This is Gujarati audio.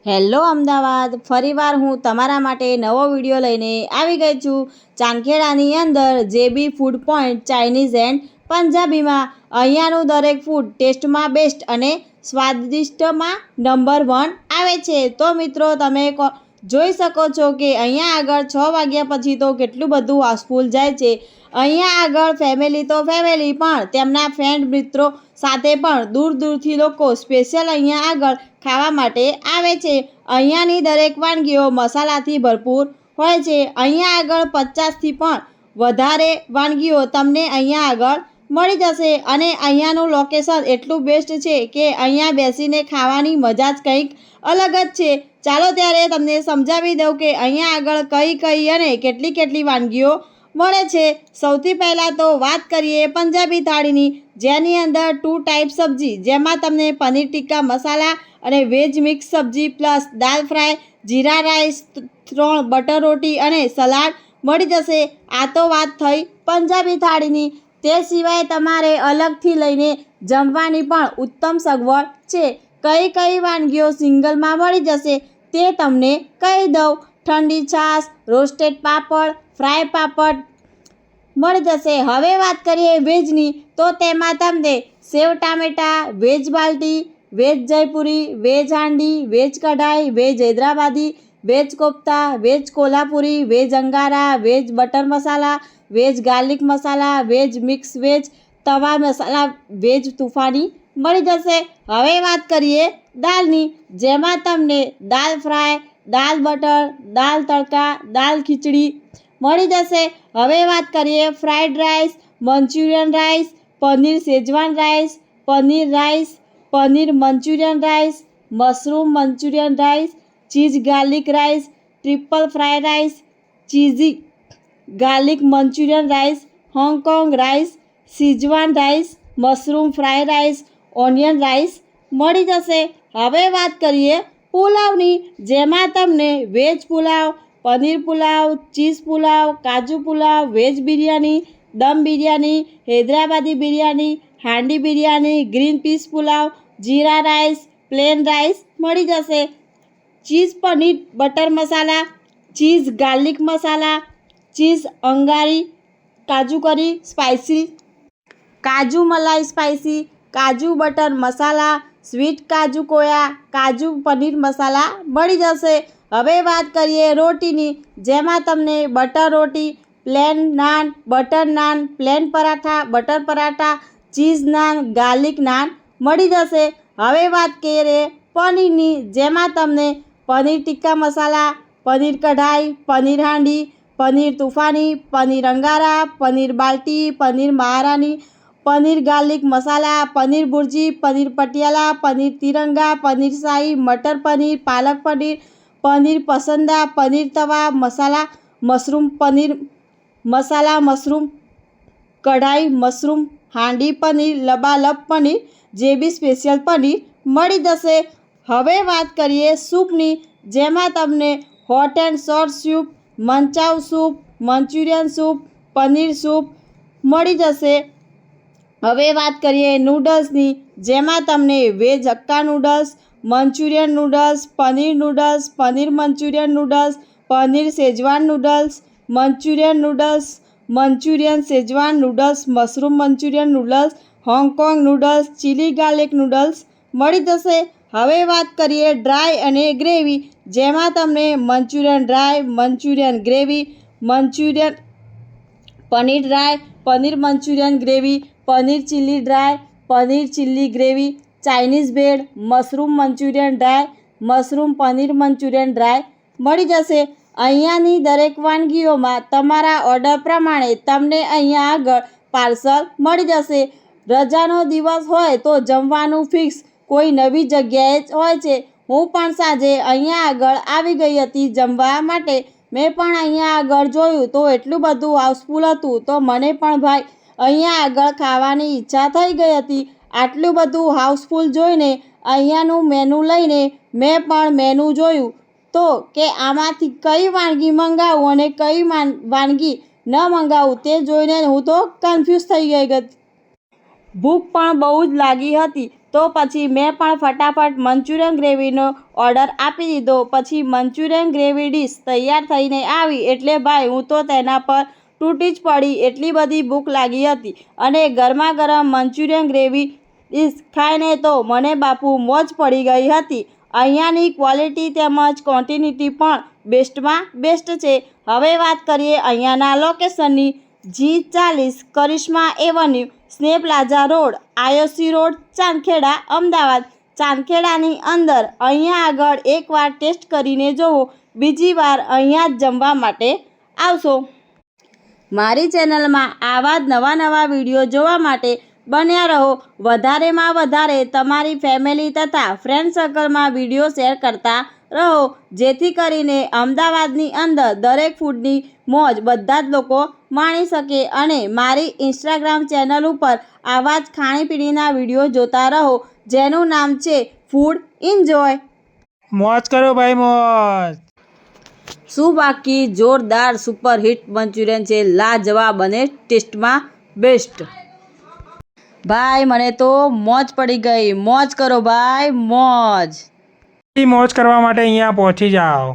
હેલો અમદાવાદ, ફરીવાર હું તમારા માટે નવો વિડીયો લઈને આવી ગઈ છું. ચાંદખેડાની અંદર જેબી ફૂડ પોઈન્ટ ચાઇનીઝ એન્ડ પંજાબીમાં અહીંયાનું દરેક ફૂડ ટેસ્ટમાં બેસ્ટ અને સ્વાદિષ્ટમાં નંબર 1 આવે છે. તો મિત્રો તમે જોઈ શકો છો કે અહીંયા આગળ 6 વાગ્યા પછી તો કેટલું બધું હાઉસફુલ જાય છે. અહીંયા આગળ ફેમિલી પણ તેમના ફ્રેન્ડ મિત્રો સાથે પણ દૂર દૂરથી લોકો સ્પેશિયલ અહીંયા આગળ ખાવા માટે આવે છે. અહીંયાની દરેક વાનગીઓ મસાલાથી ભરપૂર હોય છે. અહીંયા આગળ 50થી પણ વધારે વાનગીઓ તમને અહીંયા આગળ મળી જશે અને અહીંયાનું લોકેશન એટલું બેસ્ટ છે કે અહીંયા બેસીને ખાવાની મજા જ કંઈક અલગ જ છે. ચાલો ત્યારે તમને સમજાવી દઉં કે અહીંયા આગળ કઈ અને કેટલી વાનગીઓ મળે છે. સૌથી પહેલાં તો વાત કરીએ પંજાબી થાળીની, જેની અંદર 2 ટાઈપ સબ્જી, જેમાં તમને પનીર ટિક્કા મસાલા અને વેજ મિક્સ સબ્જી પ્લસ દાલ ફ્રાય, જીરા રાઈસ, 3 બટર રોટી અને સલાડ મળી જશે. આ તો વાત થઈ પંજાબી થાળીની. તે સિવાય તમારે અલગથી લઈને જમવાની પણ ઉત્તમ સગવડ છે. કઈ વાનગીઓ સિંગલમાં મળી જશે તે તમને કહી દઉં. ઠંડી છાશ, રોસ્ટેડ પાપડ, ફ્રાય પાપડ મળી જશે. હવે વાત કરીએ વેજની, તો તેમાં તમને sev tameta, veg balti, veg Jaipuri, veg handi, veg kadhai, veg Hyderabadi, veg kofta, veg Kolhapuri, veg angara, veg butter masala, veg garlic masala, veg mix veg tawa masala, veg તુફાની મળી જશે. હવે વાત કરીએ દાલની, જેમાં તમને દાલ ફ્રાય, દાલ બટર, દાલ તડકા, દાલ ખીચડી મળી જશે. હવે વાત કરીએ fried rice, Manchurian rice, paneer શેજવાન rice, paneer rice, paneer Manchurian rice, mushroom Manchurian rice, cheese garlic rice, triple fry rice, cheesy garlic Manchurian rice, Hong Kong rice, શેજવાન rice, mushroom fry rice, onion rice મળી જશે. હવે વાત કરીએ પુલાવની, જેમાં તમને વેજ પુલાવ, પનીર પુલાવ, ચીઝ પુલાવ, કાજુ પુલાવ, વેજ બિરયાની, દમ બિરયાની, હૈદરાબાદી બિરયાની, હાંડી બિરયાની, ગ્રીન પીસ પુલાવ, જીરા રાઈસ, પ્લેન રાઈસ મળી જશે. Cheese paneer butter masala, cheese garlic masala, cheese angari, kaju curry spicy, kaju malai spicy, kaju butter masala, sweet kaju koya, kaju paneer masala મળી જશે. હવે વાત કરીએ રોટીની, જેમાં તમને butter roti, plain naan, butter naan, plain paratha, butter paratha, cheese naan, garlic naan મળી જશે. હવે વાત કરીએ પનીરની, જેમાં તમને પનીર ટિક્કા મસાલા, પનીર કઢાઈ, પનીર હાંડી, પનીર તુફાની, પનીર અંગારા, પનીર બાલ્ટી, પનીર મહારાની, પનીર ગાર્લિક મસાલા, પનીર ભુરજી, પનીર પટિયાલા, પનીર તિરંગા, પનીર શાહી, મટર પનીર, પાલક પનીર, પનીર પસંદા, પનીર તવા મસાલા, મશરૂમ પનીર મસાલા, મશરૂમ કઢાઈ, મશરૂમ હાંડી પનીર, લબાલબ પનીર, જેબી સ્પેશિયલ પનીર મળી જશે. હવે વાત કરીએ સૂપની, જેમાં તમને હોટ એન્ડ સોર soup, manchow soup, Manchurian soup, paneer soup મળી જશે. હવે વાત કરીએ નૂડલ્સની, જેમાં તમને veg hakka noodles, Manchurian noodles, paneer noodles, paneer Manchurian noodles, paneer શેજવાન noodles, Manchurian noodles, Manchurian શેજવાન noodles, mushroom Manchurian noodles, Hong Kong noodles, chilli garlic noodles મળી જશે. હવે વાત કરીએ ડ્રાય અને ગ્રેવી, જેમાં તમને Manchurian dry, Manchurian gravy, Manchurian paneer dry, paneer Manchurian gravy, paneer chilli dry, paneer chilli gravy, Chinese bhel, mushroom Manchurian dry, mushroom paneer Manchurian dry મળી જશે. અહીંયાની દરેક વાનગીઓમાં તમારા ઓર્ડર પ્રમાણે તમને અહીંયા આગળ પાર્સલ મળી જશે. રજાનો દિવસ હોય તો જમવાનું ફિક્સ કોઈ નવી જગ્યાએ જ હોય છે. હું પણ સાંજે અહીંયા આગળ આવી ગઈ હતી જમવા માટે. મેં પણ અહીંયા આગળ જોયું તો એટલું બધું હાઉસફુલ હતું, તો મને પણ ભાઈ અહીંયા આગળ ખાવાની ઈચ્છા થઈ ગઈ હતી. આટલું બધું હાઉસફુલ જોઈને અહીંયાનું મેનુ લઈને મેં પણ મેનુ જોયું તો કે આમાંથી કઈ વાનગી મંગાવું અને કઈ વાનગી ન મંગાવું તે જોઈને હું તો કન્ફ્યુઝ થઈ ગઈ. ભૂખ પણ બહુ જ લાગી હતી, તો પછી મેં પણ ફટાફટ મંચુરિયન ગ્રેવીનો ઓર્ડર આપી દીધો. પછી મંચુરિયન ગ્રેવી ડીશ તૈયાર થઈને આવી એટલે ભાઈ હું તો તેના પર તૂટી જ પડી. એટલી બધી ભૂખ લાગી હતી અને ગરમા ગરમ મંચુરિયન ગ્રેવી ડીશ ખાઈને તો મને બાપુ મોજ પડી ગઈ હતી. અહીંયાની ક્વોલિટી તેમજ ક્વોન્ટિટી પણ બેસ્ટમાં બેસ્ટ છે. હવે વાત કરીએ અહીંયાના લોકેશનની. G40 Karishma avenue, Sneh plaza road, IOC road, Chandkheda, Ahmedabad. ચાંદખેડાની અંદર અહીંયા આગળ એકવાર ટેસ્ટ કરીને જુઓ, બીજી વાર અહીંયા જ જમવા માટે આવશો. મારી ચેનલમાં આવા જ નવા વિડીયો જોવા માટે બન્યા રહો. વધારેમાં વધારે તમારી ફેમિલી તથા ફ્રેન્ડ સર્કલમાં વિડીયો શેર કરતા રહો, જેથી કરીને અમદાવાદની અંદર દરેક ફૂડની મોજ બધા જ લોકો માણી શકે અને મારી ઇન્સ્ટાગ્રામ ચેનલ ઉપર આવા જ ખાણીપીણીના વિડીયો જોતા રહો, જેનું નામ છે ફૂડ એન્જોય. મોજ કરો ભાઈ, મોજ. શું બાકી જોરદાર સુપરહિટ મંચુરિયન છે, લાજવાબ અને ટેસ્ટમાં બેસ્ટ. ભાઈ મને તો મોજ પડી ગઈ. મોજ કરો ભાઈ, મોજ. મોજ કરવા માટે અહીંયા પહોંચી જાઓ.